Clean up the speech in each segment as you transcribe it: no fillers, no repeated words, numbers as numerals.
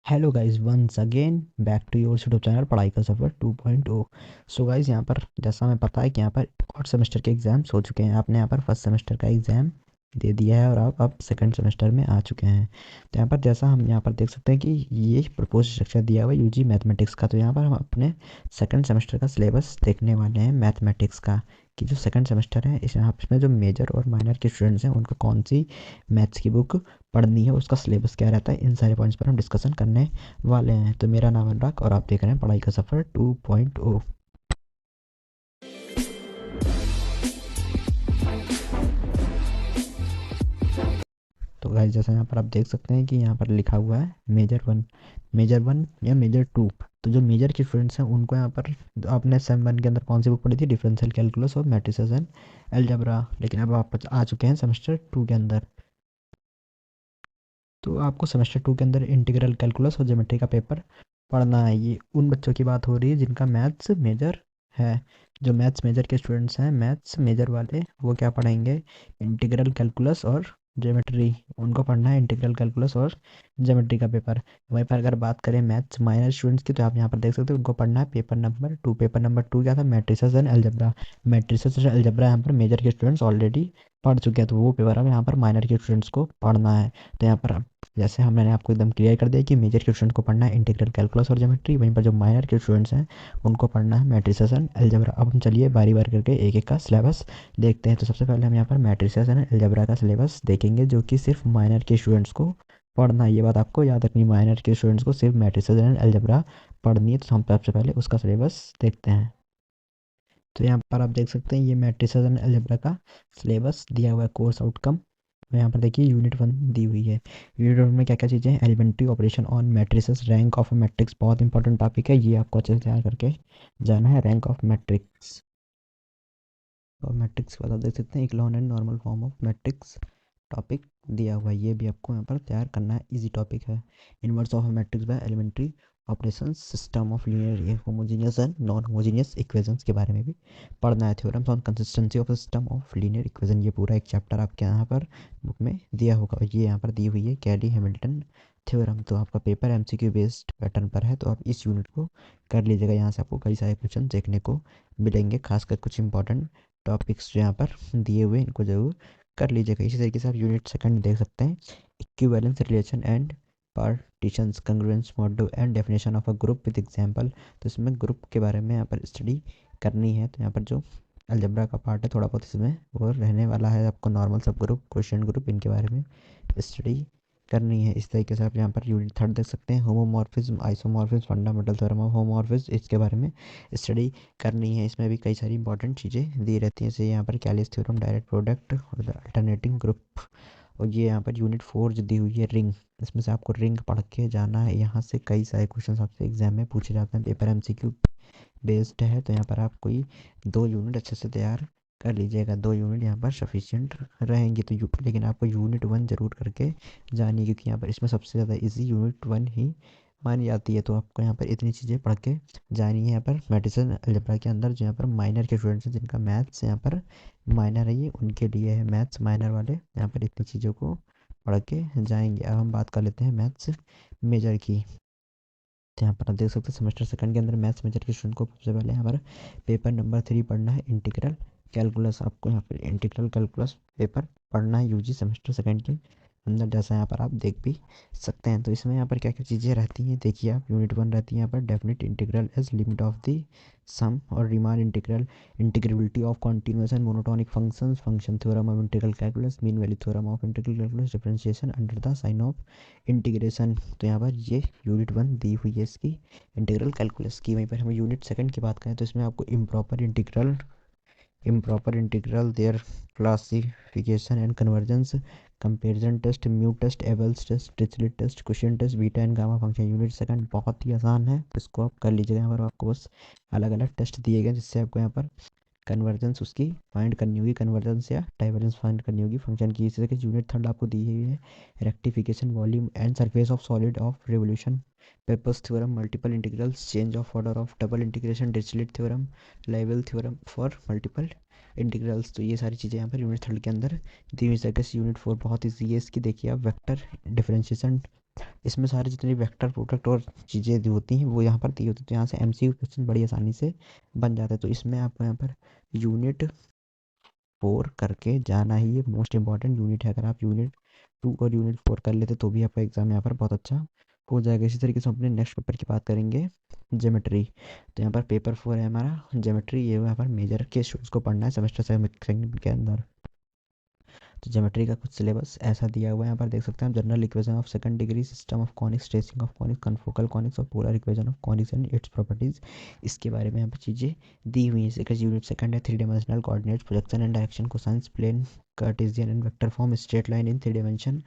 Hello guys, once again back to your YouTube channel पढ़ाई का सफ़र 2.0। So guys, यहाँ पर जैसा हमें पता है कि यहाँ पर और सेमेस्टर के एग्ज़ाम्स हो चुके हैं। आपने यहाँ पर फर्स्ट सेमेस्टर का एग्ज़ाम दे दिया है और आप अब सेकंड सेमेस्टर में आ चुके हैं। तो यहाँ पर जैसा हम यहाँ पर देख सकते हैं कि ये प्रपोज स्ट्रक्चर दिया हुआ है यूजी मैथमेटिक्स का। तो यहाँ पर हम अपने सेकंड सेमेस्टर का सिलेबस देखने वाले हैं मैथमेटिक्स का, कि जो सेकंड सेमेस्टर है इस यहाँ इसमें जो मेजर और माइनर के स्टूडेंट्स हैं उनको कौन सी मैथ्स की बुक पढ़नी है, उसका सिलेबस क्या रहता है, इन सारे पॉइंट्स पर हम डिस्कशन करने वाले हैं। तो मेरा नाम है अनुराग और आप देख रहे हैं पढ़ाई का सफ़र 2.0। तो गाइस, जैसा यहाँ पर आप देख सकते हैं कि यहाँ पर लिखा हुआ है मेजर वन या मेजर 2। तो जो मेजर के स्टूडेंट्स हैं उनको यहाँ पर आपने सेम 1 के अंदर कौन सी बुक पढ़ी थी, डिफरेंशियल कैलकुलस और मैट्रिसेस एंड अलजेब्रा। लेकिन अब आप आ चुके हैं सेमेस्टर 2 के अंदर। तो आपको सेमेस्टर 2 के अंदर इंटीग्रल कैलकुलस और ज्योमेट्री का पेपर पढ़ना है। ये उन बच्चों की बात हो रही है जिनका मैथ्स मेजर है। जो मैथ्स मेजर के स्टूडेंट्स हैं, मैथ्स मेजर वाले, वो क्या पढ़ेंगे, इंटीग्रल कैलकुलस और ज्योमेट्री। उनको पढ़ना है इंटीग्रल कैलकुलस और ज्योमेट्री का पेपर। वहीं पर अगर बात करें मैथ्स माइनर स्टूडेंट्स की, तो आप यहाँ पर देख सकते हो उनको पढ़ना है पेपर नंबर 2। पेपर नंबर 2 क्या था, मैट्रिसेस एंड अलजेब्रा। मैट्रिसेस और अलजेब्रा यहाँ पर मेजर के स्टूडेंट्स ऑलरेडी पढ़ चुके हैं, तो वो पेपर अब यहाँ पर माइनर के स्टूडेंट्स को पढ़ना है। तो यहाँ पर जैसे मैंने आपको एकदम क्लियर कर दिया कि मेजर के स्टूडेंट को पढ़ना है इंटीग्रल कैलकुलस और ज्योमेट्री, वहीं पर जो माइनर के स्टूडेंट्स हैं उनको पढ़ना है मैट्रिसेस एंड अलजेब्रा। अब हम चलिए बारी बारी करके एक एक का सिलेबस देखते हैं। तो सबसे पहले हम यहाँ पर मैट्रिसेस एंड अलजेब्रा का सिलेबस देखेंगे, जो कि सिर्फ माइनर के स्टूडेंट्स को पढ़ना है। ये बात आपको याद रखनी, माइनर के स्टूडेंट्स को सिर्फ मैट्रिसेस एंड अलजेब्रा पढ़नी है। तो हम सबसे पहले उसका सिलेबस देखते हैं। तो यहाँ पर आप देख सकते हैं ये मैट्रिसेस एंड अलजेब्रा का सिलेबस दिया हुआ है, कोर्स आउटकम। तो यहाँ पर देखिए यूनिट 1 दी हुई है। यूनिट 1 में क्या क्या चीज़ें हैं, elementary operation on matrices, rank of matrix, बहुत इंपॉर्टेंट टॉपिक है, ये आपको अच्छे से तैयार करके जाना है। रैंक ऑफ मैट्रिक्स और मैट्रिक्स के बाद आप देख सकते हैं echelon and normal form of matrix topic दिया हुआ है, ये भी आपको यहाँ पर तैयार करना है, इजी टॉपिक है। Inverse of matrix by elementary operations, system of linear homogeneous and non homogeneous equations के बारे में भी पढ़ना है। Theorems on consistency of system of linear equation, ये पूरा एक चैप्टर आपके यहाँ पर बुक में दिया होगा और ये यहाँ पर दी हुई है कैली हैमिल्टन थ्योरम। तो आपका पेपर एमसीक्यू बेस्ड पैटर्न पर है, तो आप इस यूनिट को कर लीजिएगा। यहाँ से आपको कई सारे क्वेश्चन देखने को मिलेंगे, खासकर कुछ इंपॉर्टेंट टॉपिक्स जो यहाँ पर दिए हुए हैं, इनको जरूर कर लीजिएगा। इसी तरीके से आप यूनिट 2 देख सकते हैं, equivalence relation and partitions, congruence modulo and definition of a group with example. तो इसमें ग्रुप के बारे में यहाँ पर स्टडी करनी है। तो यहाँ पर जो अलजेब्रा का पार्ट है थोड़ा बहुत इसमें वो रहने वाला है, आपको नॉर्मल सब ग्रुप, क्वेश्चन ग्रुप, इनके बारे में स्टडी करनी है। इस तरीके से आप यहाँ पर यूनिट 3 देख सकते हैं, homomorphism, isomorphism, fundamental theorem of homomorphism, इसके बारे में स्टडी करनी है। इसमें भी कई सारी इंपॉर्टेंट चीज़ें दी रहती हैं, जैसे यहाँ पर कैलिस थ्योरम, डायरेक्ट प्रोडक्ट और अल्टरनेटिंग ग्रुप। और ये यहाँ पर यूनिट 4 जो दी हुई है, रिंग, इसमें से आपको रिंग पढ़ के जाना है। यहाँ से कई सारे क्वेश्चन आपसे एग्जाम में पूछे जाते हैं, पेपर एमसीक्यू बेस्ड है। तो यहाँ पर आप कोई 2 यूनिट अच्छे से तैयार कर लीजिएगा, 2 यूनिट यहाँ पर सफिशिएंट रहेंगी। तो लेकिन आपको यूनिट 1 जरूर करके जानी है, क्योंकि यहाँ पर इसमें सबसे ज़्यादा इजी यूनिट 1 ही मानी जाती है। तो आपको यहाँ पर इतनी चीज़ें पढ़ के जानी है। यहाँ पर मेडिसिन अलजेब्रा के अंदर जो यहाँ पर माइनर के स्टूडेंट्स हैं, जिनका मैथ्स यहाँ पर माइनर है, ये उनके लिए है, मैथ्स माइनर वाले यहाँ पर इतनी चीज़ों को पढ़ के जाएंगे। अब हम बात कर लेते हैं मैथ्स मेजर की। तो यहाँ पर आप देख सकते हैं सेमेस्टर 2 के अंदर मैथ्स मेजर के स्टूडेंट को सबसे पहले यहाँ पर पेपर नंबर 3 पढ़ना है, इंटीग्रल कैलकुलस। आपको यहाँ पर इंटीग्रल कैलकुलस पेपर पढ़ना है यूजी सेमेस्टर 2 के अंदर, जैसा यहाँ पर आप देख भी सकते हैं। तो इसमें यहाँ पर क्या क्या चीज़ें रहती हैं देखिए आप, यूनिट 1 रहती है यहाँ पर definite integral as limit of the sum और Riemann integral, integrability of continuous and monotonic functions, function theorem of integral calculus, mean value theorem of integral calculus, differentiation under the sign of integration. तो यहाँ पर ये unit 1 दी हुई है इसकी, integral calculus की। वहीं पर हम यूनिट 2 की बात करें तो इसमें आपको improper integral their classification and convergence, comparison test, mu test, Abel's test, Dirichlet test, question test, beta and gamma function. Unit 2 बहुत ही आसान है, तो इसको आप कर लीजिएगा। यहाँ पर आपको बस अलग अलग टेस्ट दिए गए, जिससे आपको यहाँ पर कन्वर्जेंस उसकी फाइंड करनी होगी, कन्वर्जेंस या डाइवर्जेंस फाइंड करनी होगी फंक्शन की। इसी तरह यूनिट 3 आपको दी हुई है, rectification, volume and surface of solid of revolution, papers theorem, multiple integrals, change of order of double integration, Dirichlet theorem, liable theorem for multiple integrals. तो ये सारी चीज़ें यहाँ पर यूनिट 3 के अंदर दी हुई। यूनिट 4 बहुत ईजी है इसकी, देखिए आप, वेक्टर डिफरेंशिएशन इसमें सारे जितने वेक्टर प्रोडक्ट और चीज़ें जो होती हैं वो यहाँ पर दी होती है, तो यहाँ से एमसीक्यू क्वेश्चन बड़ी आसानी से बन जाता है। तो इसमें आपको यहाँ पर यूनिट 4 करके जाना ही, ये मोस्ट इंपॉर्टेंट यूनिट है। अगर आप यूनिट 2 और यूनिट 4 कर लेते तो भी आपका एग्ज़ाम यहाँ पर बहुत अच्छा हो जाएगा। इसी तरीके से हम अपने नेक्स्ट पेपर की बात करेंगे, ज्योमेट्री। तो यहाँ पर पेपर 4 है हमारा ज्योमेट्री, ये यहाँ पर मेजर के स्टूडेंट्स को पढ़ना है सेमेस्टर सेकंड के अंदर। तो ज्योमेट्री का कुछ सिलेबस ऐसा दिया हुआ है, यहाँ पर देख सकते हैं आप। General equation of second degree, system of conics, tracing of conics, confocal conics और polar equation of conics and its properties, इसके बारे में यहाँ पर चीज़ें दी हुई हैं। जैसे यूनिट सेकंड है three dimensional coordinates, projection and direction, cosines, plane, Cartesian and vector form, straight line in three dimension.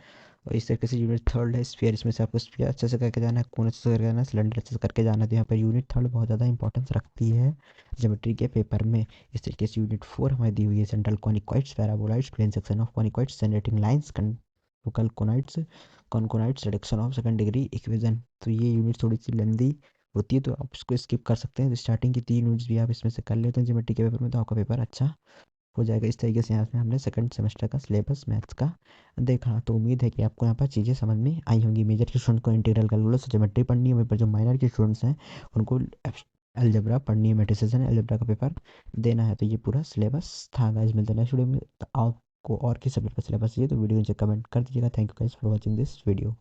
और इस तरीके से यूनिट थर्ड है स्फीयर, इसमें से आपको स्फीयर अच्छे से करके जाना है, कोन अच्छे से करके जाना है, सिलेंडर अच्छे से करके जाना है। तो यहाँ पर यूनिट थर्ड बहुत ज़्यादा इंपॉर्टेंस रखती है ज्योमेट्री के पेपर में। इस तरीके से यूनिट 4 हमारी दी हुई है, central conicoids, paraboloids, plane section of conicoids, generating lines, confocal conoids, कॉनकोनाइड्स, reduction of second degree equation. तो ये यूनिट थोड़ी सी लेंदी होती है, तो आप इसको स्किप कर सकते हैं। तो स्टार्टिंग की 3 यूनिट्स भी आप इसमें से कर लेते हैं ज्योमेट्री के पेपर में, तो आपका पेपर अच्छा हो जाएगा। इस तरीके से यहाँ पे हमने सेकंड सेमेस्टर का सिलेबस मैथ्स का देखा। तो उम्मीद है कि आपको यहाँ पर चीज़ें समझ में आई होंगी। मेजर के स्टूडेंट को इंटीग्रल कैलकुलस ज्योमेट्री पढ़नी है, वहीं पर जो माइनर के स्टूडेंट्स हैं उनको अलजेब्रा पढ़नी है, मैट्रिसेस एंड अलजेब्रा का पेपर देना है। तो ये पूरा सिलेबस था गाइस। मिलते हैं नेक्स्ट वीडियो में। तो आपको और किस सब्जेक्ट का सिलेबस चाहिए तो वीडियो नीचे कमेंट कर दीजिएगा। Thank you guys for watching this video.